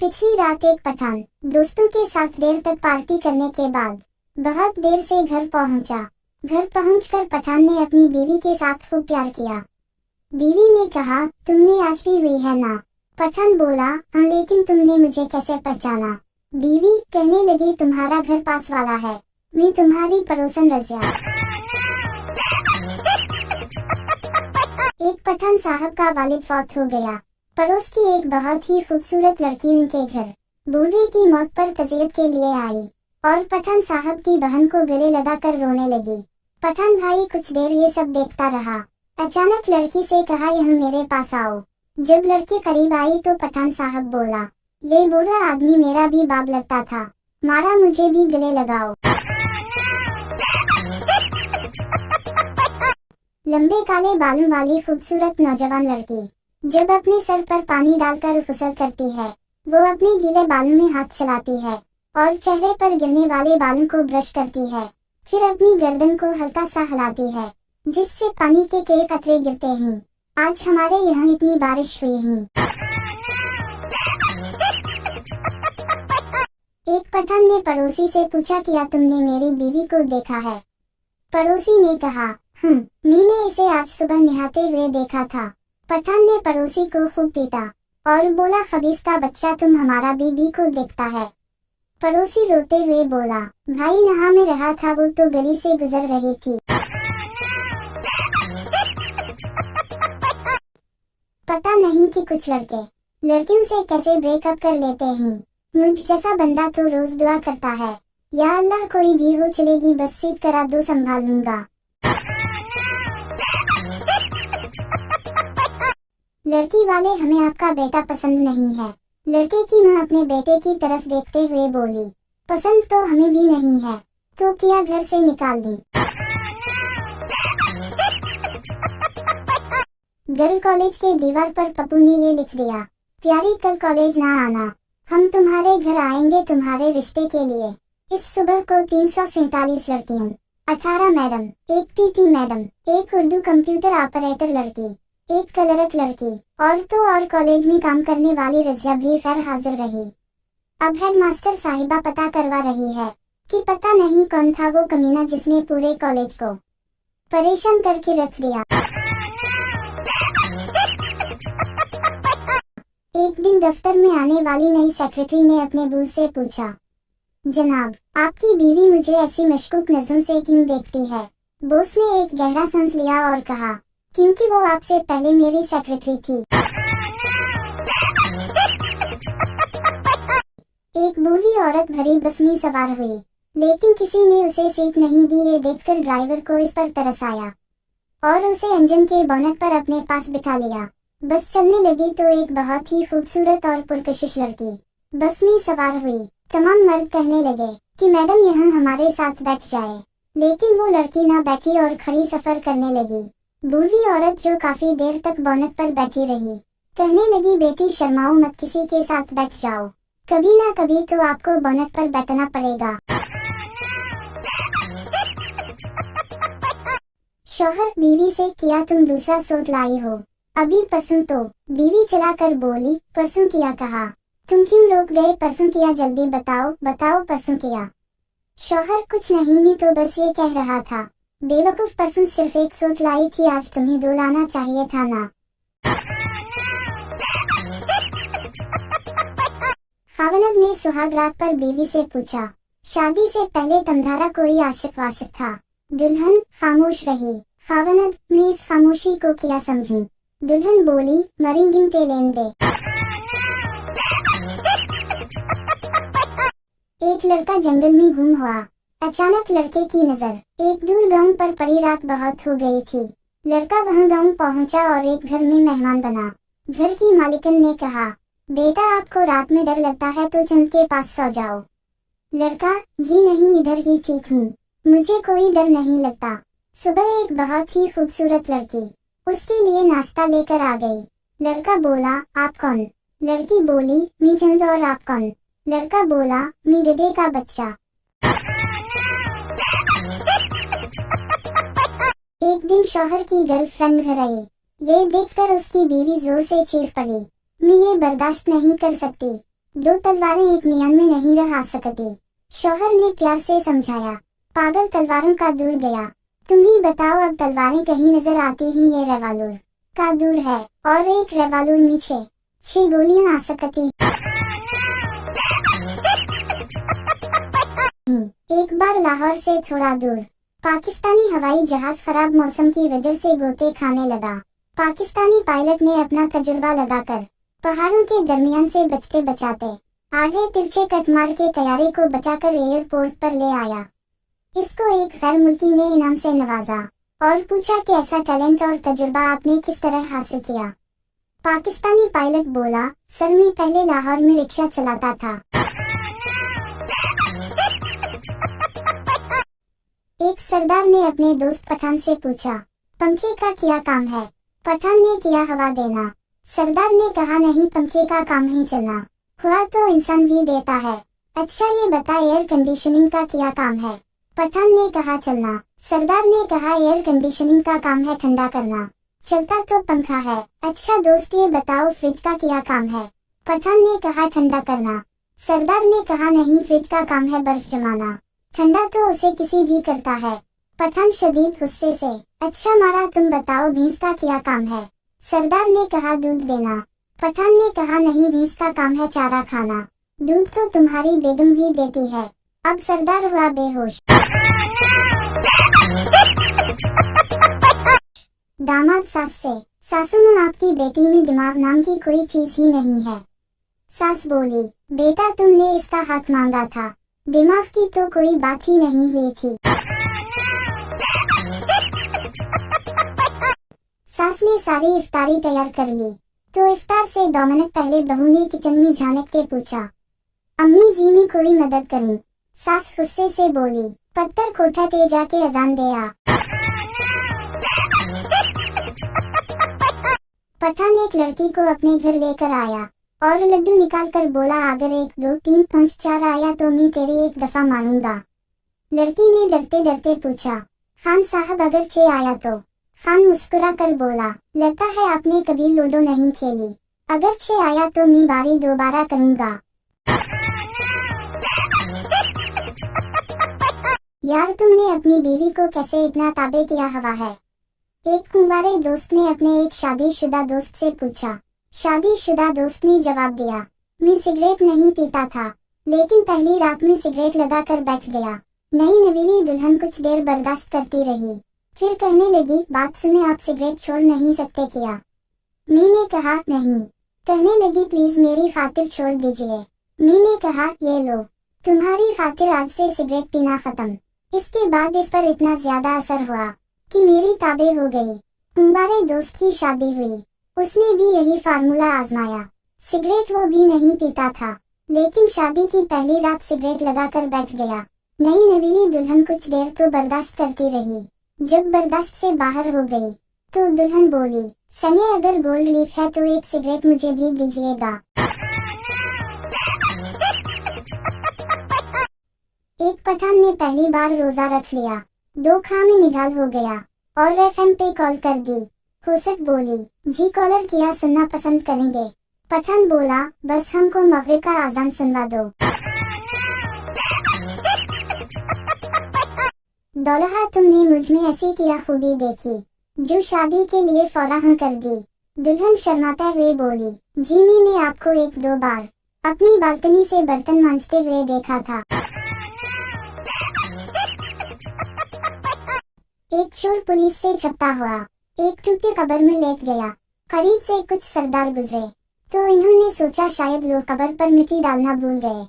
पिछली रात एक पठान दोस्तों के साथ देर तक पार्टी करने के बाद बहुत देर से घर पहुंचा। घर पहुंचकर पठान ने अपनी बीवी के साथ खूब प्यार किया। बीवी ने कहा, तुमने आज भी हुई है ना? पठान बोला, हाँ, लेकिन तुमने मुझे कैसे पहचाना? बीवी कहने लगी, तुम्हारा घर पास वाला है, मैं तुम्हारी पड़ोसन रज़िया। एक पठान साहब का वालिद फौत हो गया। पड़ोस की एक बहुत ही खूबसूरत लड़की उनके घर बूढ़े की मौत पर तज़ियत के लिए आई और पठान साहब की बहन को गले लगाकर रोने लगी। पठान भाई कुछ देर ये सब देखता रहा। अचानक लड़की से कहा, यह मेरे पास आओ। जब लड़की करीब आई तो पठान साहब बोला, ये बूढ़ा आदमी मेरा भी बाप लगता था, मारा मुझे भी गले लगाओ। लंबे काले बालों वाली खूबसूरत नौजवान लड़की जब अपने सर पर पानी डालकर गुसल करती है, वो अपने गीले बालों में हाथ चलाती है और चेहरे पर गिरने वाले बालों को ब्रश करती है। फिर अपनी गर्दन को हल्का सा हिलाती है जिससे पानी के कई कतरे गिरते हैं। आज हमारे यहाँ इतनी बारिश हुई है। एक पठान ने पड़ोसी से पूछा, क्या तुमने मेरी बीवी को देखा है? पड़ोसी ने कहा, मैंने इसे आज सुबह नहाते हुए देखा था। पठान ने पड़ोसी को खूब पीटा और बोला, खबीस का बच्चा, तुम हमारा बीवी को देखता है। पड़ोसी रोते हुए बोला, भाई नहा में रहा था, वो तो गली से गुजर रही थी। पता नहीं कि कुछ लड़के लड़कियों से कैसे ब्रेकअप कर लेते हैं। मुझ जैसा बंदा तो रोज दुआ करता है, या अल्लाह कोई भी हो चलेगी, बस सीट करा दो, संभाल लूंगा। लड़की वाले, हमें आपका बेटा पसंद नहीं है। लड़के की मां अपने बेटे की तरफ देखते हुए बोली, पसंद तो हमें भी नहीं है, तो क्या घर से निकाल दी? गर्ल कॉलेज के दीवार पर पप्पू ने ये लिख दिया, प्यारी कल कॉलेज ना आना, हम तुम्हारे घर आएंगे तुम्हारे रिश्ते के लिए। इस सुबह को 347 लड़कियों, 18 मैडम, एक पीटी मैडम, एक उर्दू कंप्यूटर ऑपरेटर लड़की, एक कलरक लड़की और तो और कॉलेज में काम करने वाली रज़िया भी खैर हाजिर रही। अब हेडमास्टर साहिबा पता करवा रही है कि पता नहीं कौन था वो कमीना जिसने पूरे कॉलेज को परेशान करके रख दिया। एक दिन दफ्तर में आने वाली नई सेक्रेटरी ने अपने बॉस से पूछा, जनाब, आपकी बीवी मुझे ऐसी मशकूक नजरों से क्यों देखती है? बॉस ने एक गहरा सांस लिया और कहा, क्योंकि वो आपसे पहले मेरी सेक्रेटरी थी। एक बूढ़ी औरत भरी बस में सवार हुई, लेकिन किसी ने उसे सीट नहीं दी। ये देखकर ड्राइवर को इस पर तरस आया और उसे इंजन के बोनट पर अपने पास बिठा लिया। बस चलने लगी तो एक बहुत ही खूबसूरत और पुरकशिश लड़की बस में सवार हुई। तमाम मर्द कहने लगे कि मैडम यहाँ हमारे साथ बैठ जाए, लेकिन वो लड़की ना बैठी और खड़ी सफर करने लगी। बूढ़ी औरत जो काफी देर तक बोनट पर बैठी रही, कहने लगी, बेटी शर्माओ मत, किसी के साथ बैठ जाओ, कभी ना कभी तो आपको बोनट पर बैठना पड़ेगा। शौहर बीवी से, किया तुम दूसरा सूट लाई हो? अभी परसों तो। बीवी चलाकर बोली, परसों किया कहा? तुम क्यों रोक गए? परसों किया, जल्दी बताओ बताओ, परसों किया। शौहर, कुछ नहीं तो बस ये कह रहा था, बेवकूफ, परसों सिर्फ एक सूट लाई थी, आज तुम्हें 2 लाना चाहिए था ना। खावनद ने सुहागरात पर बीवी से पूछा, शादी से पहले तुम्हारा कोई आशिक वाशिक था? दुल्हन खामोश रही। खावनद, मैं इस खामोशी को क्या समझूं? दुल्हन बोली, मरी गिनते लेन दे। एक लड़का जंगल में गुम हुआ। अचानक लड़के की नजर एक दूर गांव पर पड़ी। रात बहुत हो गई थी। लड़का वहां गांव पहुंचा और एक घर में मेहमान बना। घर की मालिकन ने कहा, बेटा, आपको रात में डर लगता है तो चंद के पास सो जाओ। लड़का, जी नहीं, इधर ही ठीक हूँ, मुझे कोई डर नहीं लगता। सुबह एक बहुत ही खूबसूरत लड़की उसके लिए नाश्ता लेकर आ गई। लड़का बोला, आप कौन? लड़की बोली, मैं चंद, और आप कौन? लड़का बोला, मैं गधे का बच्चा। एक दिन शौहर की गर्लफ्रेंड घर आई। ये देखकर उसकी बीवी जोर से चीख पड़ी, मैं ये बर्दाश्त नहीं कर सकती, दो तलवारें एक मियान में नहीं रह सकती। शौहर ने प्यार से समझाया। पागल, तलवारों का दूर गया। तुम ही बताओ, अब तलवारें कहीं नजर आती ही ये रिवॉल्वर का दूर है, और एक रिवॉल्वर में 6 गोलियां आ सकती। एक बार लाहौर से थोड़ा दूर पाकिस्तानी हवाई जहाज खराब मौसम की वजह से गोते खाने लगा। पाकिस्तानी पायलट ने अपना तजुर्बा लगाकर पहाड़ों के दरमियान से बचते बचाते आगे तिरछे कट मार के तैयारे को बचाकर एयरपोर्ट पर ले आया। इसको एक गैर मुल्की ने इनाम से नवाजा और पूछा कि ऐसा टैलेंट और तजुर्बा आपने किस तरह हासिल किया। पाकिस्तानी पायलट बोला, सर मैं पहले लाहौर में रिक्शा चलाता था। एक सरदार ने अपने दोस्त पठान से पूछा, पंखे का क्या काम है? पठान ने किया हवा देना। सरदार ने कहा, नहीं, पंखे का काम ही चलना, हुआ तो इंसान भी देता है। अच्छा ये बता, एयर कंडीशनिंग का क्या काम है? पठान ने कहा, चलना। सरदार ने कहा, एयर कंडीशनिंग का काम है ठंडा करना, चलता तो पंखा है। अच्छा दोस्त ये बताओ, फ्रिज का क्या काम है? पठान ने कहा, ठंडा करना। सरदार ने कहा, नहीं, फ्रिज का काम है बर्फ जमाना, ठंडा तो उसे किसी भी करता है। पठान शदीद गुस्से से, अच्छा मारा, तुम बताओ भैंस का क्या काम है? सरदार ने कहा, दूध देना। पठान ने कहा, नहीं, भैंस का काम है चारा खाना, दूध तो तुम्हारी बेगम भी देती है। अब सरदार हुआ बेहोश। दामाद सास से, सासू आपकी बेटी में दिमाग नाम की कोई चीज ही नहीं है। सास बोली, बेटा तुमने इसका हाथ मांगा था, दिमाग की तो कोई बात ही नहीं हुई थी। सास ने सारी इफ्तारी तैयार कर ली तो इफ्तार से 2 मिनट पहले बहू ने किचन में झांक के पूछा, अम्मी जी मैं कोई मदद करूं? सास गुस्से से बोली, पत्थर कोठा ते जाके अजान दे आ। पठान एक लड़की को अपने घर लेकर आया और लड्डू निकाल कर बोला, अगर 1 2 3 5 4 आया तो मैं तेरी एक दफा मारूंगा। लड़की ने डरते डरते पूछा, खान साहब अगर 6 आया तो? खान मुस्कुरा कर बोला, लगता है आपने कभी लूडो नहीं खेली, अगर 6 आया तो मैं बारी दोबारा करूंगा। यार तुमने अपनी बीवी को कैसे इतना ताबे किया हुआ है? एक कुंवारे दोस्त ने अपने एक शादीशुदा दोस्त से पूछा। शादीशुदा दोस्त ने जवाब दिया, मैं सिगरेट नहीं पीता था, लेकिन पहली रात में सिगरेट लगाकर बैठ गया। नई नवीली दुल्हन कुछ देर बर्दाश्त करती रही, फिर कहने लगी, बात सुने आप सिगरेट छोड़ नहीं सकते क्या? मैंने कहा, नहीं। कहने लगी, प्लीज मेरी खातिर छोड़ दीजिए। मैंने कहा, ये लो, तुम्हारी खातिर आज से सिगरेट पीना खत्म। इसके बाद इस पर इतना ज्यादा असर हुआ कि मेरी ताबे हो गई। कुंवारे दोस्त की शादी हुई, उसने भी यही फार्मूला आजमाया। सिगरेट वो भी नहीं पीता था, लेकिन शादी की पहली रात सिगरेट लगाकर बैठ गया। नई नवीली दुल्हन कुछ देर तो बर्दाश्त करती रही, जब बर्दाश्त से बाहर हो गई तो दुल्हन बोली, सने अगर गोल्ड लीफ है तो एक सिगरेट मुझे भी दीजिएगा। एक पठान ने पहली बार रोजा रख लिया, 2 खा में निढाल हो गया और FM पे कॉल कर दी। होस्ट बोली, जी कॉलर किया सुनना पसंद करेंगे? पठान बोला, बस हमको मगरिब का आजान सुनवा दो। दौलहा तुमने मुझ में ऐसी क्या खूबी देखी जो शादी के लिए फौरान कर दी? दुल्हन शर्माते हुए बोली, जी मैंने आपको 1 2 बार अपनी बालकनी से बर्तन मांजते हुए देखा था। एक चोर पुलिस से छपता हुआ एक टूटी कब्र में लेट गया। करीब से कुछ सरदार गुजरे तो इन्होंने सोचा शायद लोग कब्र पर मिट्टी डालना भूल गए।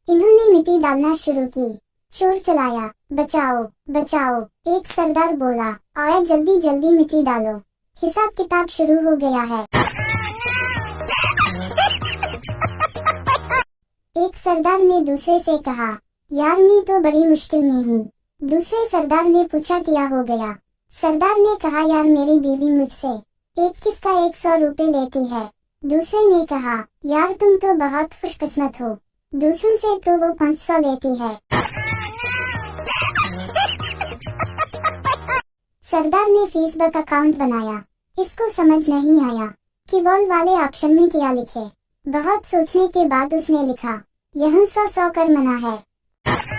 इन्होंने मिट्टी डालना शुरू की। चोर चलाया, बचाओ बचाओ। एक सरदार बोला, आया जल्दी जल्दी मिट्टी डालो, हिसाब किताब शुरू हो गया है। एक सरदार ने दूसरे से कहा, यार मैं तो बड़ी मुश्किल में हूँ। दूसरे सरदार ने पूछा, क्या हो गया? सरदार ने कहा, यार मेरी बीवी मुझसे 21 का 100 रुपए लेती है। दूसरे ने कहा, यार तुम तो बहुत खुशकिस्मत हो, दूसरों से तो वो 500 लेती है। सरदार ने फेसबुक अकाउंट बनाया। इसको समझ नहीं आया कि वॉल वाले ऑप्शन में क्या लिखे। बहुत सोचने के बाद उसने लिखा, यहाँ 100 कर मना है।